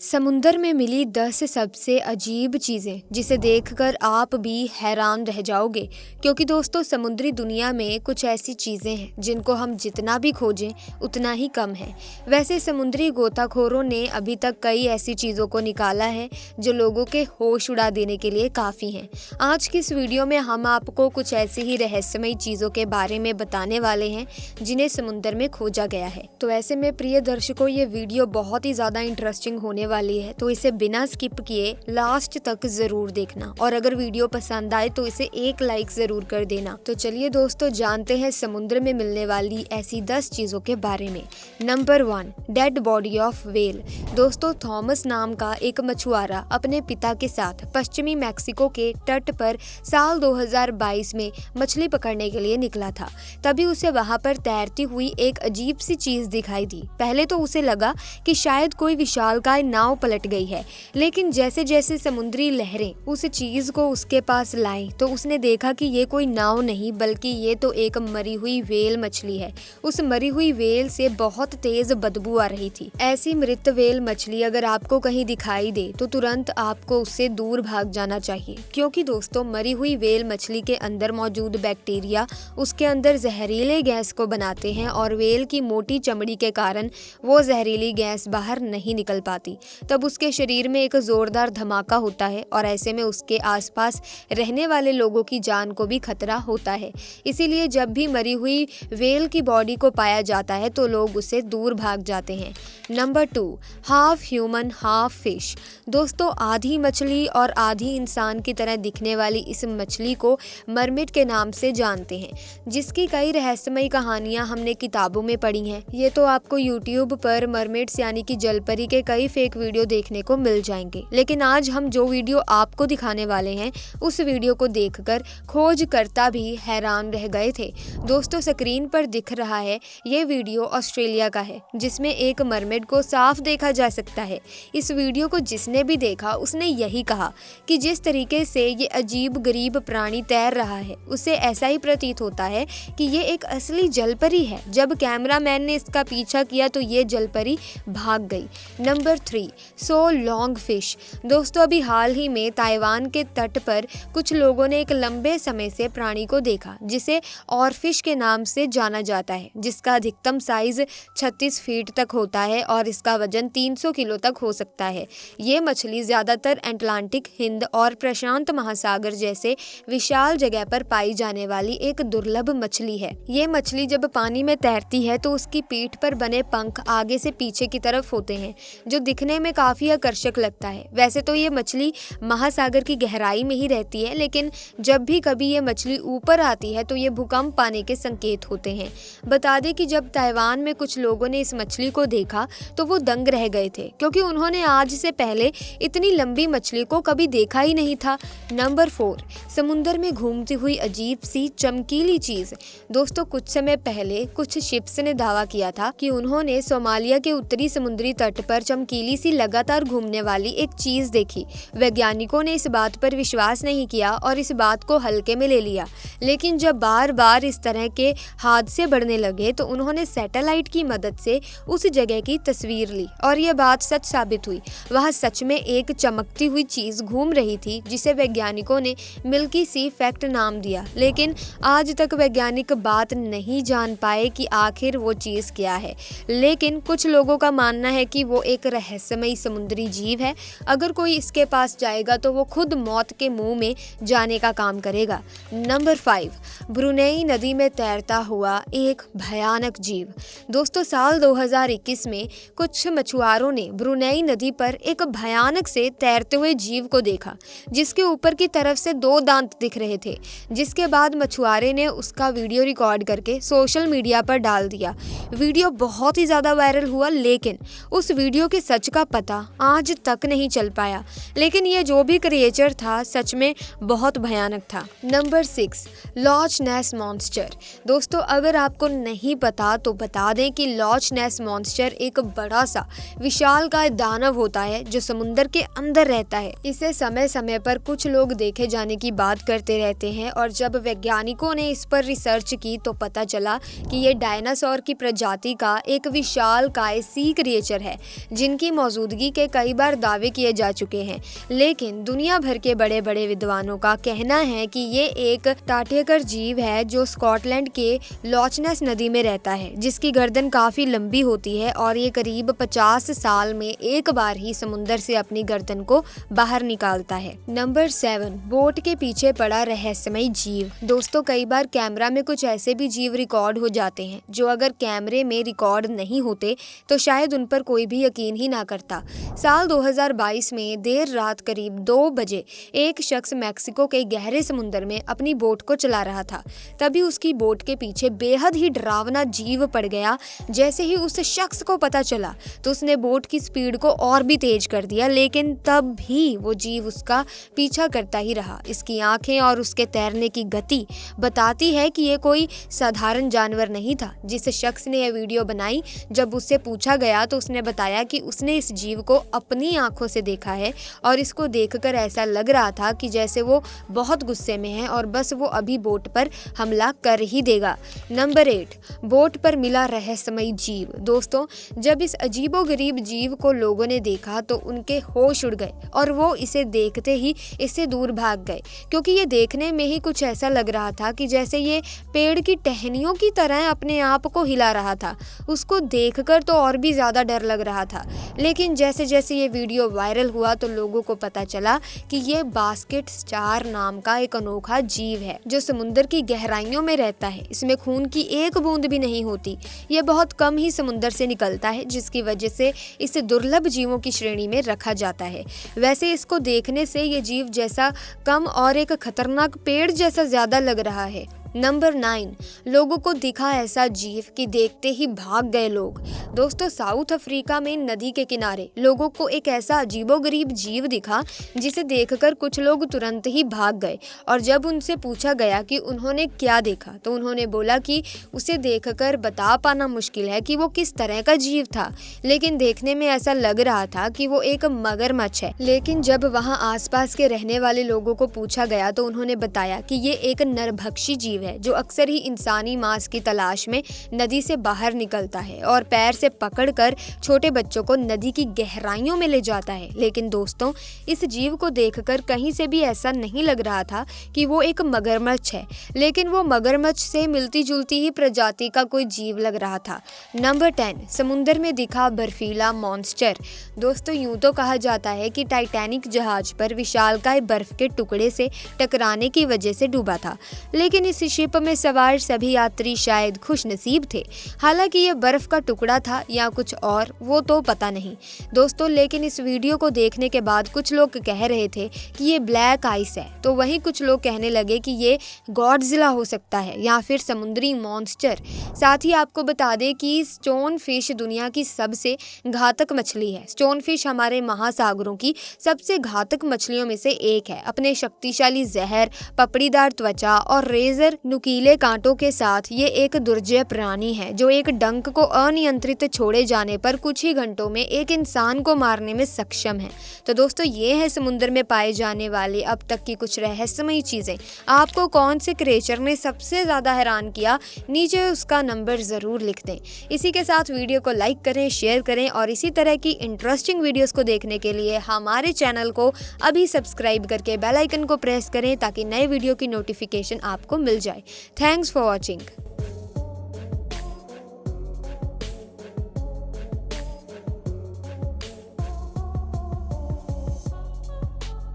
समुंदर में मिली 10 सबसे अजीब चीज़ें जिसे देखकर आप भी हैरान रह जाओगे, क्योंकि दोस्तों समुद्री दुनिया में कुछ ऐसी चीज़ें हैं जिनको हम जितना भी खोजें उतना ही कम है। वैसे समुद्री गोताखोरों ने अभी तक कई ऐसी चीज़ों को निकाला है जो लोगों के होश उड़ा देने के लिए काफ़ी हैं। आज की इस वीडियो में हम आपको कुछ ऐसी ही रहस्यमयी चीज़ों के बारे में बताने वाले हैं जिन्हें समुंदर में खोजा गया है। तो ऐसे में प्रिय दर्शकों, ये वीडियो बहुत ही ज़्यादा इंटरेस्टिंग होने वाली है, तो इसे बिना स्किप किए लास्ट तक जरूर देखना और अगर वीडियो पसंद आए तो इसे एक लाइक जरूर कर देना। तो चलिए दोस्तों, जानते हैं समुद्र में मिलने वाली ऐसी 10 चीजों के बारे में। Number 1, dead body of whale. दोस्तों, थॉमस नाम का एक मछुआरा अपने पिता के साथ पश्चिमी मैक्सिको के तट पर साल 2022 में मछली पकड़ने के लिए निकला था। तभी उसे वहां पर तैरती हुई एक अजीब सी चीज दिखाई दी। पहले तो उसे लगा कि शायद कोई विशालकाय नाव पलट गई है, लेकिन जैसे जैसे समुद्री लहरें उस चीज को उसके पास लाई तो उसने देखा कि ये कोई नाव नहीं बल्कि ये तो एक मरी हुई व्हेल मछली है। उस मरी हुई व्हेल से बहुत तेज बदबू आ रही थी। ऐसी मृत व्हेल मछली अगर आपको कहीं दिखाई दे तो तुरंत आपको उससे दूर भाग जाना चाहिए, क्योंकि दोस्तों मरी हुई व्हेल मछली के अंदर मौजूद बैक्टीरिया उसके अंदर जहरीले गैस को बनाते हैं और व्हेल की मोटी चमड़ी के कारण वो जहरीली गैस बाहर नहीं निकल पाती। तब उसके शरीर में एक जोरदार धमाका होता है और ऐसे में उसके आसपास रहने वाले लोगों की जान को भी खतरा होता है। इसीलिए जब भी मरी हुई व्हेल की बॉडी को पाया जाता है तो लोग उससे दूर भाग जाते हैं। Number 2, half human half fish. दोस्तों, आधी मछली और आधी इंसान की तरह दिखने वाली इस मछली को मरमिड के नाम से जानते हैं, जिसकी कई रहस्यमयी कहानियां हमने किताबों में पढ़ी हैं। ये तो आपको यूट्यूब पर मरमिड्स यानी कि जलपरी के कई फेक वीडियो देखने को मिल जाएंगे, लेकिन आज हम जो वीडियो आपको दिखाने वाले हैं उस वीडियो को देखकर खोजकर्ता भी हैरान रह गए थे। दोस्तों, स्क्रीन पर दिख रहा है ये वीडियो ऑस्ट्रेलिया का है, जिसमें एक मरमेड को साफ देखा जा सकता है। इस वीडियो को जिसने भी देखा उसने यही कहा कि जिस तरीके से ये अजीब गरीब प्राणी तैर रहा है उसे ऐसा ही प्रतीत होता है कि ये एक असली जलपरी है। जब कैमरामैन ने इसका पीछा किया तो ये जलपरी भाग गई। Number 3, so long fish. दोस्तों, अभी हाल ही में ताइवान के तट पर कुछ लोगों ने एक लंबे समय से प्राणी को देखा जिसे ऑरफिश के नाम से जाना जाता है, जिसका अधिकतम साइज 36 फीट तक होता है और इसका वजन 300 किलो तक हो सकता है। ये मछली ज्यादातर अटलांटिक, हिंद और प्रशांत महासागर जैसे विशाल जगह पर पाई जाने वाली एक दुर्लभ मछली है। ये मछली जब पानी में तैरती है तो उसकी पीठ पर बने पंख आगे से पीछे की तरफ होते हैं, जो दिखने में काफी आकर्षक लगता है। वैसे तो ये मछली महासागर की गहराई में ही रहती है, लेकिन जब भी कभी ये मछली ऊपर आती है तो ये भूकंप आने के संकेत होते हैं। बता दें कि जब ताइवान में कुछ लोगों ने इस मछली को देखा तो वो दंग रह गए थे, क्योंकि उन्होंने आज से पहले इतनी लंबी मछली को कभी देखा ही नहीं था। नंबर 4, समुंदर में घूमती हुई अजीब सी चमकीली चीज। दोस्तों, कुछ समय पहले कुछ शिप्स ने दावा किया था कि उन्होंने सोमालिया के उत्तरी समुद्री तट पर चमकीली सी लगातार घूमने वाली एक चीज देखी। वैज्ञानिकों ने इस बात पर विश्वास नहीं किया और इस बात को हल्के में ले लिया, लेकिन जब बार बार इस तरह के हादसे बढ़ने लगे तो उन्होंने सैटेलाइट की मदद से उस जगह की तस्वीर ली और यह बात सच साबित हुई। वहां सच में एक चमकती हुई चीज घूम रही थी जिसे वैज्ञानिकों ने मिल्की सी फैक्ट नाम दिया, लेकिन आज तक वैज्ञानिक बात नहीं जान पाए कि आखिर वो चीज क्या है। लेकिन कुछ लोगों का मानना है कि वो एक रहस्यमयी समुद्री जीव है। अगर कोई इसके पास जाएगा तो वो खुद मौत के मुंह में जाने का काम करेगा। नंबर 5, ब्रुनेई नदी में तैरता हुआ एक भयानक जीव। दोस्तों, साल 2021 में कुछ मछुआरों ने ब्रुनेई नदी पर एक भयानक से तैरते हुए जीव को देखा जिसके ऊपर की तरफ से 2 दांत दिख रहे थे। जिसके बाद मछुआरे ने उसका वीडियो रिकॉर्ड करके सोशल मीडिया पर डाल दिया। वीडियो बहुत ही ज्यादा वायरल हुआ, लेकिन उस वीडियो के सच का पता आज तक नहीं चल पाया। लेकिन ये जो भी क्रिएचर था सच में बहुत भयानक था। नंबर 6, लॉच नेस मॉन्स्टर। दोस्तों, अगर आपको नहीं पता तो बता दें कि लॉच नेस मॉन्स्टर एक बड़ा सा विशालकाय दानव होता है जो समुंदर के अंदर रहता है। इसे समय समय पर कुछ लोग देखे जाने की बात करते रहते हैं और जब वैज्ञानिकों ने इस पर रिसर्च की तो पता चला कि ये डायनासोर की प्रजाति का एक विशालकाय सी क्रिएचर है जिनकी मौजूदगी के कई बार दावे किए जा चुके हैं, लेकिन दुनिया भर के बड़े बड़े विद्वानों का कहना है कि ये एक टाटेकर जीव है जो स्कॉटलैंड के लॉचनेस नदी में रहता है, जिसकी गर्दन काफी लंबी होती है और ये करीब 50 साल में एक बार ही समुद्र से अपनी गर्दन को बाहर निकालता है। नंबर 7, बोट के पीछे पड़ा रहस्यमय जीव। दोस्तों, कई बार कैमरा में कुछ ऐसे भी जीव रिकॉर्ड हो जाते हैं जो अगर कैमरे में रिकॉर्ड नहीं होते तो शायद उन पर कोई भी यकीन ही ना करता। साल 2022 में देर रात करीब 2 बजे एक शख्स मैक्सिको के गहरे समुद्र में अपनी बोट को चला रहा था। तभी उसकी बोट के पीछे बेहद ही डरावना जीव पड़ गया। जैसे ही उस शख्स को पता चला तो उसने बोट की स्पीड को और भी तेज कर दिया, लेकिन तब भी वो जीव उसका पीछा करता ही रहा। इसकी आंखें और उसके तैरने की गति बताती है कि ये कोई साधारण जानवर नहीं था। जिस शख्स ने यह वीडियो बनाई, जब उससे पूछा गया तो उसने बताया कि उसने इस जीव को अपनी आंखों से देखा है और इसको देखकर ऐसा लग रहा था कि जैसे वो बहुत गुस्से में है और बस वो अभी बोट पर हमला कर ही देगा। नंबर 8, बोट पर मिला रहस्यमय जीव। दोस्तों, जब इस अजीबोगरीब जीव को लोगों ने देखा तो उनके होश उड़ गए और वो इसे देखते ही इससे दूर भाग गए, क्योंकि ये देखने में ही कुछ ऐसा लग रहा था कि जैसे ये पेड़ की टहनियों की तरह अपने आप को हिला रहा था। उसको देखकर तो और भी ज्यादा डर लग रहा था। लेकिन जैसे जैसे ये वीडियो वायरल हुआ तो लोगों को पता चला कि ये बास्केट स्टार नाम का एक अनोखा जीव है जो समुद्र की गहराइयों में रहता है। इसमें खून की एक बूंद भी नहीं होती। ये बहुत कम ही समुद्र से निकलता है, जिसकी वजह से इसे दुर्लभ जीवों की श्रेणी में रखा जाता है। वैसे इसको देखने से ये जीव जैसा कम और एक खतरनाक पेड़ जैसा ज्यादा लग रहा है। नंबर 9, लोगों को दिखा ऐसा जीव कि देखते ही भाग गए लोग। दोस्तों, साउथ अफ्रीका में नदी के किनारे लोगों को एक ऐसा अजीबोगरीब जीव दिखा जिसे देखकर कुछ लोग तुरंत ही भाग गए, और जब उनसे पूछा गया कि उन्होंने क्या देखा तो उन्होंने बोला कि उसे देखकर बता पाना मुश्किल है कि वो किस तरह का जीव था, लेकिन देखने में ऐसा लग रहा था कि वो एक मगरमच्छ है। लेकिन जब वहाँ आसपास के रहने वाले लोगों को पूछा गया तो उन्होंने बताया कि ये एक नरभक्षी जीव है जो अक्सर ही इंसानी मांस की तलाश में नदी से बाहर निकलता है और पैर से पकड़कर छोटे बच्चों को नदी की गहराइयों में ले जाता है। लेकिन दोस्तों, इस जीव को देखकर कहीं से भी ऐसा नहीं लग रहा था कि वो एक मगरमच्छ है, लेकिन वो मगरमच्छ से मिलती जुलती ही प्रजाति का कोई जीव लग रहा था। नंबर 10, समुद्र में दिखा बर्फीला मॉन्स्टर। दोस्तों, यूं तो कहा जाता है कि टाइटैनिक जहाज पर विशालकाय बर्फ के टुकड़े से टकराने की वजह से डूबा था, लेकिन इस शिप में सवार सभी यात्री शायद खुशनसीब थे। हालांकि ये बर्फ का टुकड़ा था या कुछ और, वो तो पता नहीं दोस्तों। लेकिन इस वीडियो को देखने के बाद कुछ लोग कह रहे थे कि ये ब्लैक आइस है, तो वहीं कुछ लोग कहने लगे कि ये गॉडजिला हो सकता है या फिर समुद्री मॉन्स्टर। साथ ही आपको बता दें कि स्टोन फिश दुनिया की सबसे घातक मछली है। स्टोन फिश हमारे महासागरों की सबसे घातक मछलियों में से एक है। अपने शक्तिशाली जहर, पपड़ीदार त्वचा और रेजर नुकीले कांटों के साथ ये एक दुर्जय प्राणी है जो एक डंक को अनियंत्रित छोड़े जाने पर कुछ ही घंटों में एक इंसान को मारने में सक्षम है। तो दोस्तों, ये है समुद्र में पाए जाने वाले अब तक की कुछ रहस्यमयी चीजें। आपको कौन से क्रिएचर ने सबसे ज्यादा हैरान किया, नीचे उसका नंबर जरूर लिख दें। इसी के साथ वीडियो को लाइक करें, शेयर करें और इसी तरह की इंटरेस्टिंग वीडियोस को देखने के लिए हमारे चैनल को अभी सब्सक्राइब करके बेल आइकन को प्रेस करें ताकि नए वीडियो की नोटिफिकेशन आपको मिल जाए। Thanks for watching.